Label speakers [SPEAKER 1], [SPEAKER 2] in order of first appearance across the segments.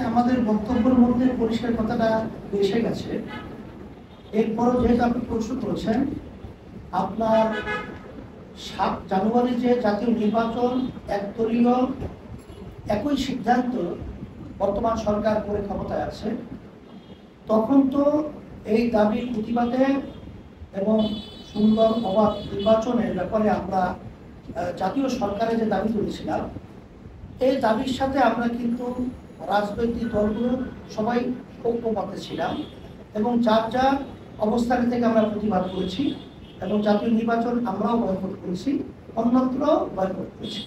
[SPEAKER 1] আমাদের বক্তব্যের মধ্যে পরিষ্কার কথাটা এসে গেছে। এরপরও যেহেতু আপনি প্রশ্ন করেছেন, আপনার 7 জানুয়ারি যে জাতীয় নির্বাচন একদলীয় একই সিদ্ধান্ত বর্তমান সরকার করে ক্ষমতায় আছে, তখন তো এই দাবির প্রতিবাদে এবং সুন্দর অবাধ নির্বাচনের ব্যাপারে আমরা জাতীয় সরকারের যে দাবি তুলেছিলাম, এই দাবির সাথে আমরা কিন্তু রাজনৈতিক দলগুলো সবাই ঐক্যমতে ছিলাম এবং যার যার অবস্থান থেকে আমরা প্রতিবাদ করেছি এবং জাতীয় নির্বাচন আমরাও বয়কট করেছি, অন্যত্র বয়কট করেছি।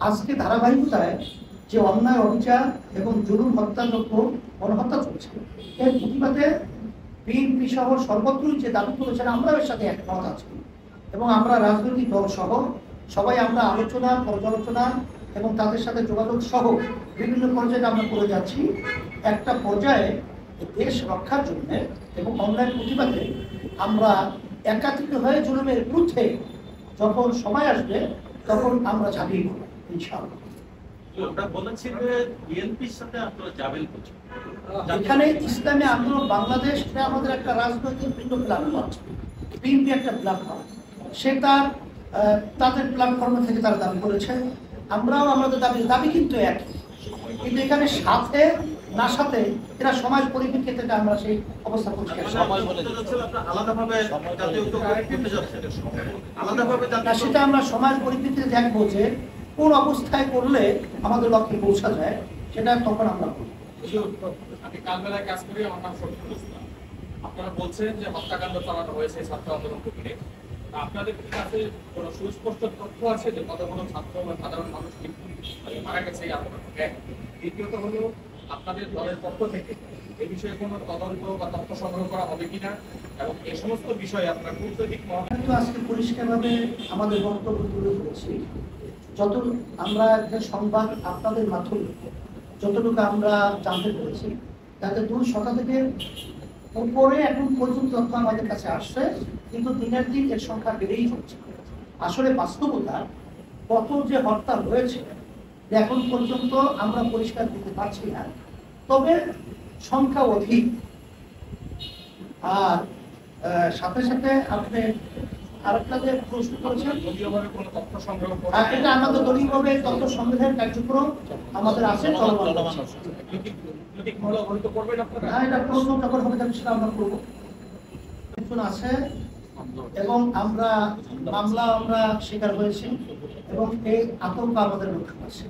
[SPEAKER 1] আজকে ধারাবাহিকতায় যে অন্যায় অবিচার এবং জুলুম হত্যাযোগ্য গণহত্যা চলছে, এর প্রতিবাদে বিএনপি সহ সর্বত্রই যে দাবি করেছেন আমরা এর সাথে একমত আছি এবং আমরা রাজনৈতিক দল সহ সবাই আমরা আলোচনা পর্যালোচনা এবং তাদের সাথে যোগাযোগ সহ বিভিন্ন পর্যায়ে আমরা করে যাচ্ছি। একটা পর্যায়ে দেশ রক্ষার জন্য এবং অন্যায় প্রতিবাদে আমরা একাত্রিত হয়ে জুলুমের বিরুদ্ধে যখন সময় আসবে তখন আমরা ঝাঁপিয়ে পড়ব ইনশাআল্লাহ। এখানে ইসলামী আন্দোলন বাংলাদেশ আমাদের একটা রাজনৈতিক ভিন্ন প্ল্যাটফর্ম, বিএনপি একটা প্ল্যাটফর্ম, সে তাদের প্ল্যাটফর্ম থেকে তারা দাবি করেছে, আমরাও আমাদের দাবি কিন্তু একই, কিন্তু এখানে সাথে না সাথে এরা সমাজ পরিপ্রেক্ষিতে আমরা সেই অবস্থা করছি। সেটা আমরা সমাজ পরিপ্রেক্ষিতে দেখবো যে কোন অবস্থায় করলে আমাদের লক্ষ্যে পৌঁছা যায়, সেটা তখন আমরা করি।
[SPEAKER 2] আমি কালবেলায় কাজ করি, আমার নাম শফিকুল ইসলাম। আপনারা বলছেন যে হত্যাকাণ্ড চালানো হয়েছে ছাত্র আন্দোলনকে ঘিরে, আপনাদের কাছে কোনো সুস্পষ্ট তথ্য আছে যে কতগুলো ছাত্র বা সাধারণ মানুষ মারা গেছে এই আন্দোলন? দ্বিতীয়ত হলো, আপনাদের দলের পক্ষ থেকে এই বিষয়ে কোনো তদন্ত বা তথ্য সংগ্রহ করা হবে কিনা এবং এই সমস্ত বিষয়ে আপনার কূটনৈতিক
[SPEAKER 1] মহল আজকে পরিষ্কারভাবে আমাদের বক্তব্য তুলে ধরেছি। যতটুকু আমরা যে সংবাদ আপনাদের মাধ্যমে যতটুকু আমরা জানতে পেরেছি, তাতে 2 শতাধিকের উপরে এখন পর্যন্ত তথ্য আমাদের কাছে আসছে, কিন্তু দিনের দিন এর সংখ্যা বেড়েই হচ্ছে। আসলে বাস্তবতা কত যে হত্যা হয়েছে এখন পর্যন্ত আমরা পরিষ্কার দিতে পারছি না, তবে সংখ্যা অধিক। আর সাথে সাথে আপনি আরেকটা যে প্রশ্ন করেছেন, এটা আমাদের দলীয়ভাবে তথ্য সংগ্রহের কার্যক্রম আমাদের আছে, এটা প্রশ্ন যখন হবে সেটা আমরা করবো আছে এবং আমরা মামলা আমরা শিকার হয়েছি এবং এই আতঙ্ক আমাদের মধ্যে আছে।